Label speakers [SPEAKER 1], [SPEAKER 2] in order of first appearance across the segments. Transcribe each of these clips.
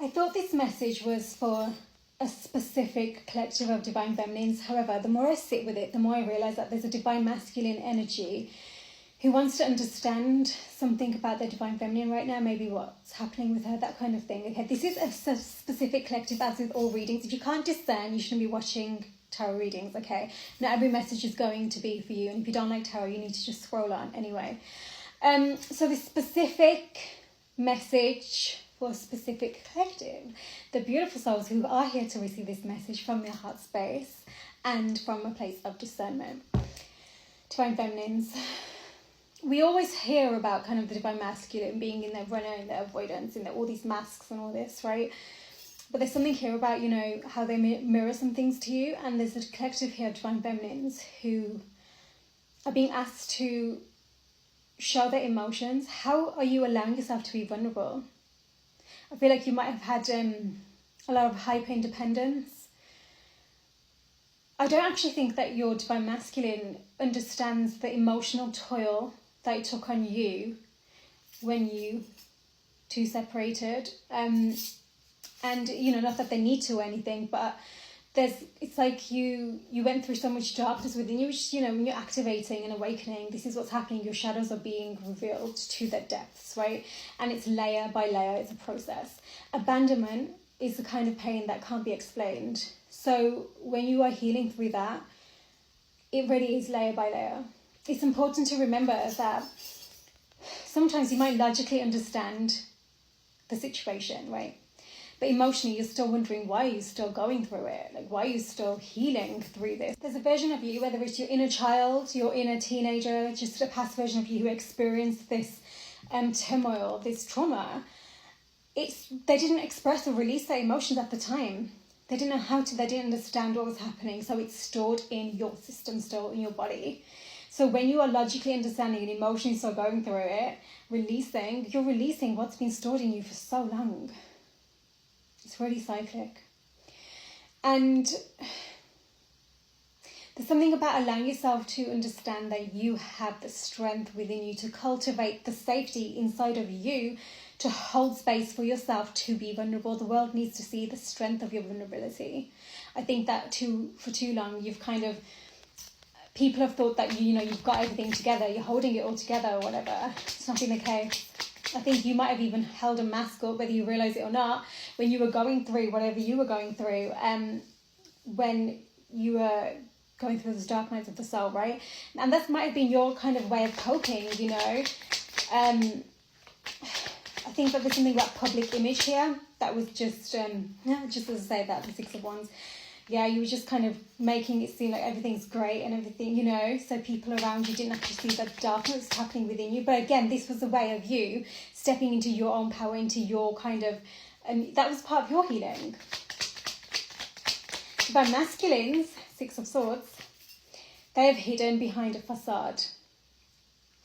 [SPEAKER 1] I thought this message was for a specific collective of divine feminines. However, the more I sit with it, the more I realise that there's a divine masculine energy who wants to understand something about their divine feminine right now, maybe what's happening with her, that kind of thing. Okay, this is a specific collective, as with all readings. If you can't discern, you shouldn't be watching tarot readings, okay? Not every message is going to be for you, and if you don't like tarot, you need to just scroll on anyway. So this specific message for a specific collective, the beautiful souls who are here to receive this message from their heart space and from a place of discernment. Divine feminines. We always hear about kind of the divine masculine being in their runner, in their avoidance, in all these masks and all this, right? But there's something here about, you know, how they mirror some things to you. And there's a collective here of divine feminines who are being asked to show their emotions. How are you allowing yourself to be vulnerable? I feel like you might have had a lot of hyper independence. I don't actually think that your divine masculine understands the emotional toil that it took on you when you two separated. And, you know, not that they need to or anything, but it's like you went through so much darkness within you, which, you know, when you're activating and awakening, this is what's happening. Your shadows are being revealed to their depths, right? And it's layer by layer, it's a process. Abandonment is the kind of pain that can't be explained. So when you are healing through that, it really is layer by layer. It's important to remember that sometimes you might logically understand the situation, right? But emotionally, you're still wondering, why are you still going through it? Like, why are you still healing through this? There's a version of you, whether it's your inner child, your inner teenager, just a past version of you who experienced this turmoil, this trauma. They didn't express or release their emotions at the time. They didn't know how to, they didn't understand what was happening. So it's stored in your system, still in your body. So when you are logically understanding and emotionally still going through it, you're releasing what's been stored in you for so long. It's really cyclic. And there's something about allowing yourself to understand that you have the strength within you to cultivate the safety inside of you to hold space for yourself to be vulnerable. The world needs to see the strength of your vulnerability. I think that for too long, people have thought that, you know, you've got everything together, you're holding it all together or whatever. It's not been the case. I think you might have even held a mask up, whether you realise it or not, when you were going through whatever you were going through, when you were going through those dark nights of the soul, right? And that might have been your kind of way of coping, you know. I think that there's something about public image here that was just as I say, that the Six of Wands. Yeah, you were just kind of making it seem like everything's great and everything, you know, so people around you didn't actually see the darkness happening within you. But again, this was a way of you stepping into your own power, into your kind of, that was part of your healing. By masculines, Six of Swords, they have hidden behind a facade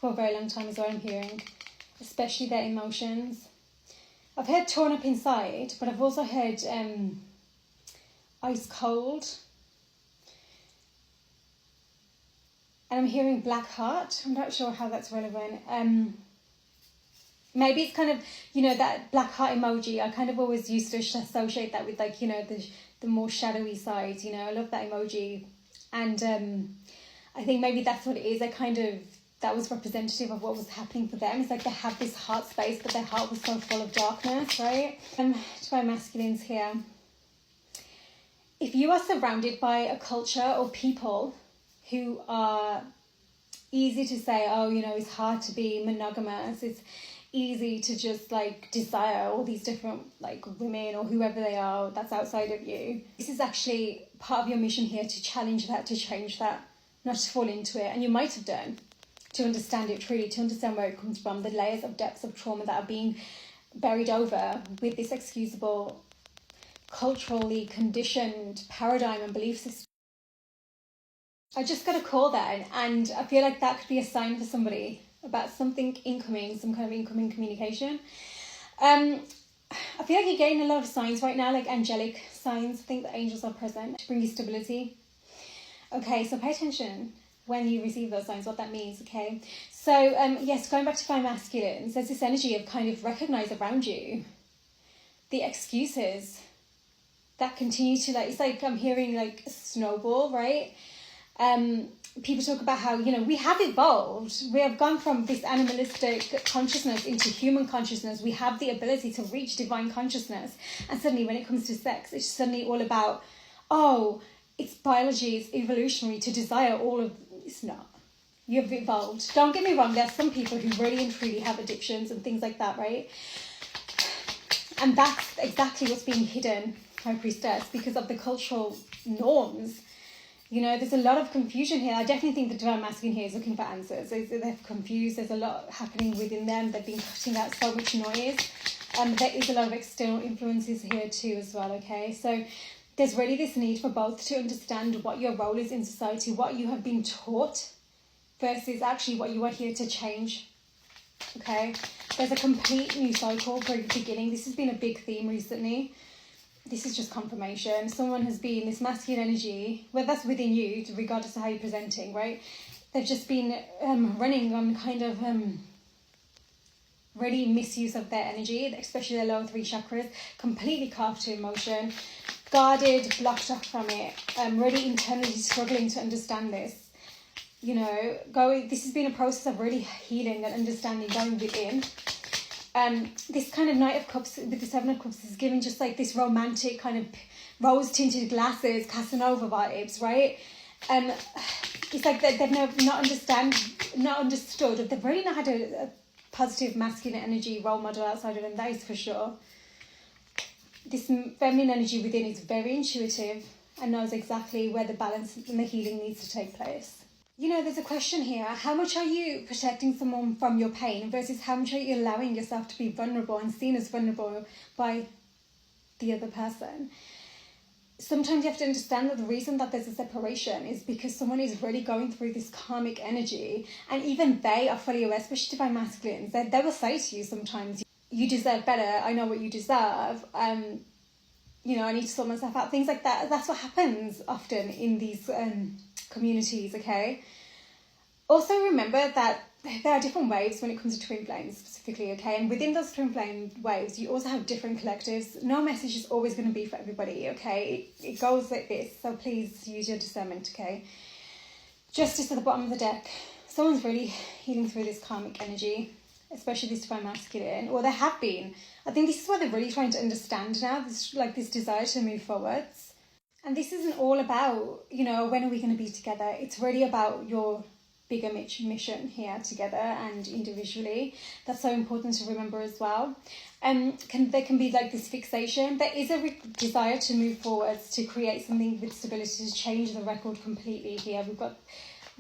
[SPEAKER 1] for a very long time is what I'm hearing, especially their emotions. I've heard torn up inside, but I've also heard ice cold. And I'm hearing black heart. I'm not sure how that's relevant. Maybe it's kind of, you know, that black heart emoji. I kind of always used to associate that with, like, you know, the more shadowy side, you know. I love that emoji. And I think maybe that's what it is. That was representative of what was happening for them. It's like they have this heart space, but their heart was so full of darkness, right? To my masculines here. If you are surrounded by a culture or people who are easy to say, oh, you know, it's hard to be monogamous, it's easy to just like desire all these different like women or whoever they are that's outside of you, this is actually part of your mission here to challenge that, to change that, not to fall into it. And you might have done, to understand it truly, to understand where it comes from, the layers of depths of trauma that are being buried over with this excusable, culturally conditioned paradigm and belief system. I just got a call then, and I feel like that could be a sign for somebody about something incoming, some kind of incoming communication. I feel like you're getting a lot of signs right now, like angelic signs. I think the angels are present to bring you stability. Okay, so pay attention when you receive those signs, what that means, okay? So, yes, going back to my masculines, there's this energy of kind of recognize around you the excuses that continue to, like, it's like I'm hearing like a snowball, right? People talk about how, you know, we have evolved. We have gone from this animalistic consciousness into human consciousness. We have the ability to reach divine consciousness. And suddenly when it comes to sex, it's suddenly all about, oh, it's biology, it's evolutionary to desire all of... It's not. You've evolved. Don't get me wrong, there's some people who really and truly have addictions and things like that, right? And that's exactly what's being hidden, High Priestess, because of the cultural norms. You know, there's a lot of confusion here. I definitely think the Divine Masculine here is looking for answers. They're confused. There's a lot happening within them. They've been cutting out so much noise. There is a lot of external influences here too as well, okay? So there's really this need for both to understand what your role is in society, what you have been taught, versus actually what you are here to change, okay? There's a complete new cycle beginning. This has been a big theme recently. This is just confirmation. Someone has been, this masculine energy, well, that's within you, regardless of how you're presenting, right? They've just been running on kind of really misuse of their energy, especially their lower 3 chakras, completely carved to emotion, guarded, blocked off from it, really internally struggling to understand this. You know, this has been a process of really healing and understanding, going within. This kind of Knight of Cups with the 7 of Cups is giving just like this romantic kind of rose-tinted glasses, Casanova vibes, right? It's like they've not understood, or they've really not had a positive masculine energy role model outside of them, that is for sure. This feminine energy within is very intuitive and knows exactly where the balance and the healing needs to take place. You know, there's a question here. How much are you protecting someone from your pain versus how much are you allowing yourself to be vulnerable and seen as vulnerable by the other person? Sometimes you have to understand that the reason that there's a separation is because someone is really going through this karmic energy, and even they are fully aware, especially Divine Masculines. They will say to you sometimes, you deserve better, I know what you deserve, you know, I need to sort myself out, things like that. That's what happens often in these communities, okay? Also remember that there are different waves when it comes to twin flames specifically, okay? And within those twin flame waves, you also have different collectives. No message is always going to be for everybody, okay? It goes like this, so please use your discernment, okay? Justice at the bottom of the deck. Someone's really healing through this karmic energy, especially this Divine Masculine, or they have been. I think this is what they're really trying to understand now, this desire to move forwards. And this isn't all about, you know, when are we going to be together? It's really about your bigger mission here together and individually. That's so important to remember as well. There can be like this fixation. There is a desire to move forwards, to create something with stability, to change the record completely here. We've got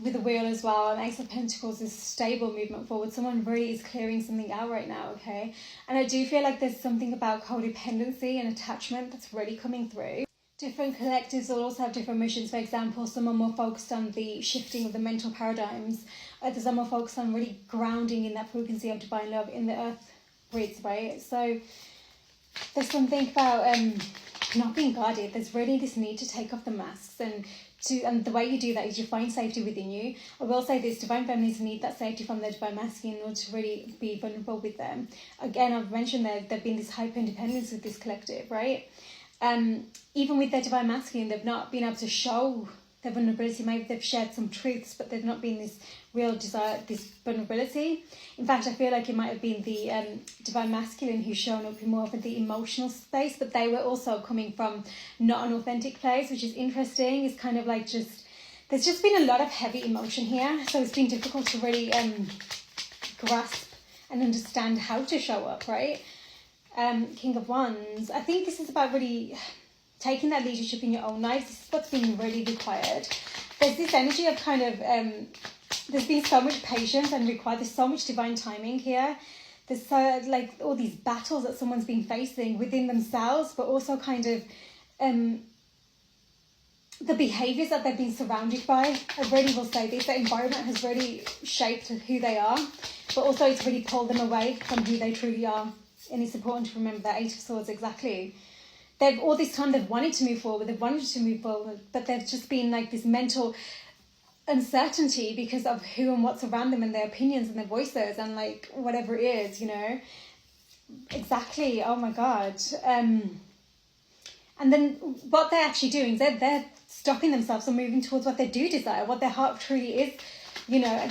[SPEAKER 1] with the wheel as well, and Ace of Pentacles is stable movement forward. Someone really is clearing something out right now, okay? And I do feel like there's something about codependency and attachment that's really coming through. Different collectives will also have different missions. For example, some are more focused on the shifting of the mental paradigms. Others are more focused on really grounding in that frequency of divine love in the earth grids, right? So there's something about not being guarded. There's really this need to take off the masks, and the way you do that is you find safety within you. I will say this, Divine Feminines need that safety from their Divine Masculine in order to really be vulnerable with them. Again, I've mentioned there've been this hyper-independence with this collective, right? Even with their Divine Masculine, they've not been able to show their vulnerability. Maybe they've shared some truths, but they've not been this real desire, this vulnerability. In fact, I feel like it might have been the Divine Masculine who's shown up in more of the emotional space, but they were also coming from not an authentic place, which is interesting. It's kind of like there's just been a lot of heavy emotion here, so it's been difficult to really grasp and understand how to show up, right? King of Wands. I think this is about really taking that leadership in your own life. This is what's been really required. There's this energy of kind of, there's been so much patience and required. There's so much divine timing here. There's like all these battles that someone's been facing within themselves, but also kind of the behaviours that they've been surrounded by. I really will say this, the environment has really shaped who they are, but also it's really pulled them away from who they truly are. And it's important to remember that 8 of Swords exactly. They've all this time they've wanted to move forward, but they've just been like this mental uncertainty because of who and what's around them and their opinions and their voices and like whatever it is, you know. Exactly. Oh my God. And then what they're actually doing is they're stopping themselves from moving towards what they do desire, what their heart truly is. You know,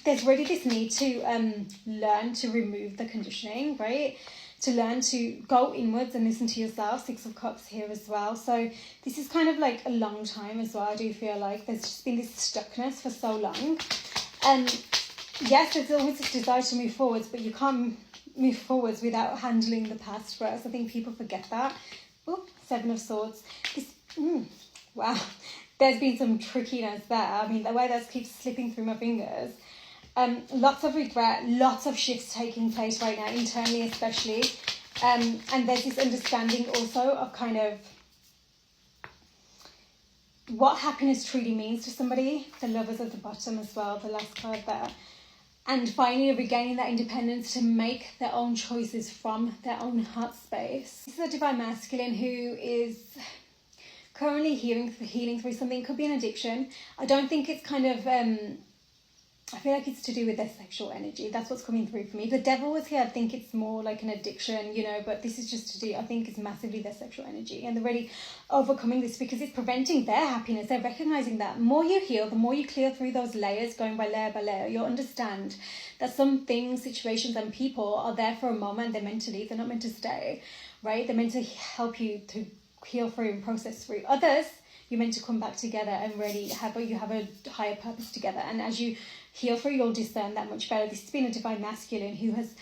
[SPEAKER 1] there's really this need to learn to remove the conditioning, right? To learn to go inwards and listen to yourself. Six of Cups here as well. So this is kind of like a long time as well. I do feel like there's just been this stuckness for so long. And yes, there's always this desire to move forwards, but you can't move forwards without handling the past first. I think people forget that. Oh, Seven of Swords. Wow. There's been some trickiness there. I mean, the way that keeps slipping through my fingers. Lots of regret, lots of shifts taking place right now, internally especially. And there's this understanding also of kind of what happiness truly means to somebody. The Lovers at the bottom as well, the last card there. And finally regaining that independence to make their own choices from their own heart space. This is a Divine Masculine who is currently healing through something. It could be an addiction. I don't think it's kind of... I feel like it's to do with their sexual energy. That's what's coming through for me. The Devil was here. I think it's more like an addiction, you know, but this is just to do, I think it's massively their sexual energy. And they're really overcoming this because it's preventing their happiness. They're recognizing that. The more you heal, the more you clear through those layers, going by layer, you'll understand that some things, situations and people are there for a moment. They're meant to leave. They're not meant to stay, right? They're meant to help you to heal through and process through. Others, you're meant to come back together and really have a higher purpose together. And as you heal through, you'll discern that much better. This has been a Divine Masculine who has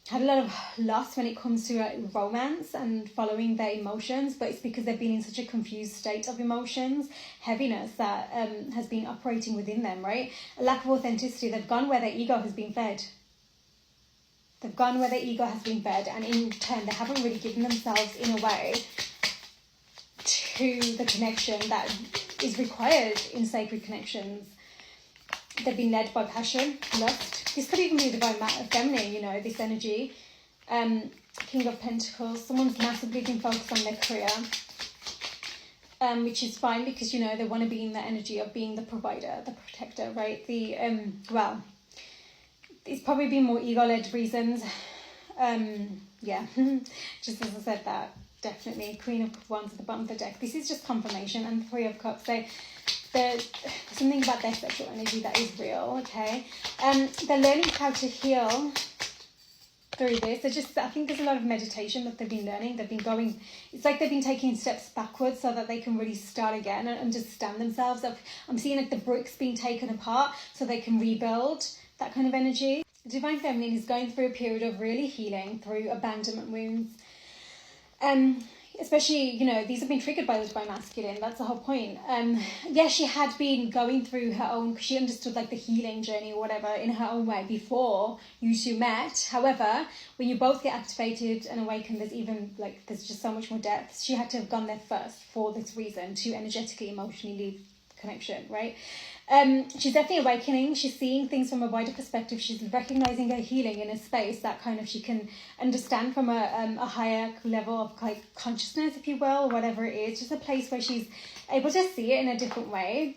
[SPEAKER 1] had a lot of loss when it comes to romance and following their emotions, but it's because they've been in such a confused state of emotions, heaviness that has been operating within them, right? A lack of authenticity. They've gone where their ego has been fed. They've gone where their ego has been fed, and in turn, they haven't really given themselves in a way to the connection that is required in sacred connections. They've been led by passion, lust. This could even be a Divine Feminine, you know, this energy. King of Pentacles. Someone's massively been focused on their career, which is fine because, you know, they want to be in the energy of being the provider, the protector, right? It's probably been more ego-led reasons. Yeah, just as I said that. Definitely. Queen of Wands at the bottom of the deck. This is just confirmation. And Three of Cups. There's something about their sexual energy that is real, okay? They're learning how to heal through this. I think there's a lot of meditation that they've been learning. They've been going... It's like they've been taking steps backwards so that they can really start again and understand themselves. I'm seeing like the bricks being taken apart so they can rebuild, that kind of energy. Divine Feminine is going through a period of really healing through abandonment wounds. Especially, you know, these have been triggered by the Divine Masculine. That's the whole point. Yeah, she had been going through her own, she understood like the healing journey or whatever in her own way before you two met. However, when you both get activated and awakened, there's just so much more depth. She had to have gone there first for this reason, to energetically, emotionally leave the connection, right? She's definitely awakening. She's seeing things from a wider perspective. She's recognizing her healing in a space that kind of she can understand from a higher level of like consciousness, if you will, or whatever it is. Just a place where she's able to see it in a different way.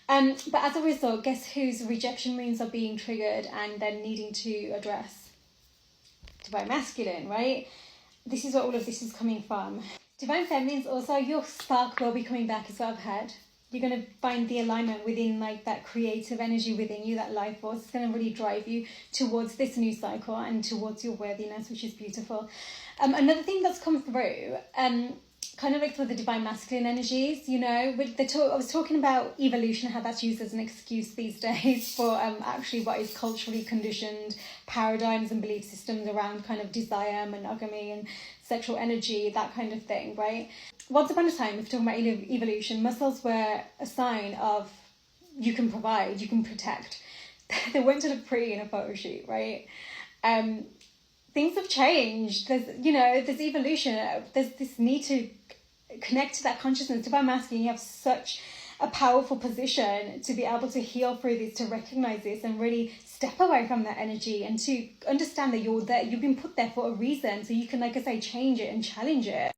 [SPEAKER 1] But as a result, guess whose rejection wounds are being triggered and then needing to address? Divine Masculine, right? This is what all of this is coming from. Divine Feminines also, your spark will be coming back, is what I've heard. You're going to find the alignment within like that creative energy within you, that life force. It's going to really drive you towards this new cycle and towards your worthiness, which is beautiful. Another thing that's come through, kind of like for the Divine Masculine energies, you know, I was talking about evolution, how that's used as an excuse these days for actually what is culturally conditioned paradigms and belief systems around kind of desire, monogamy and sexual energy, that kind of thing, right? Once upon a time, if we're talking about evolution, muscles were a sign of you can provide, you can protect. They weren't to look pretty in a photo shoot, right? Things have changed. There's evolution. There's this need to connect to that consciousness. Divine Masculine, you have such a powerful position to be able to heal through this, to recognize this and really step away from that energy and to understand that you're there, you've been put there for a reason. So you can, like I say, change it and challenge it.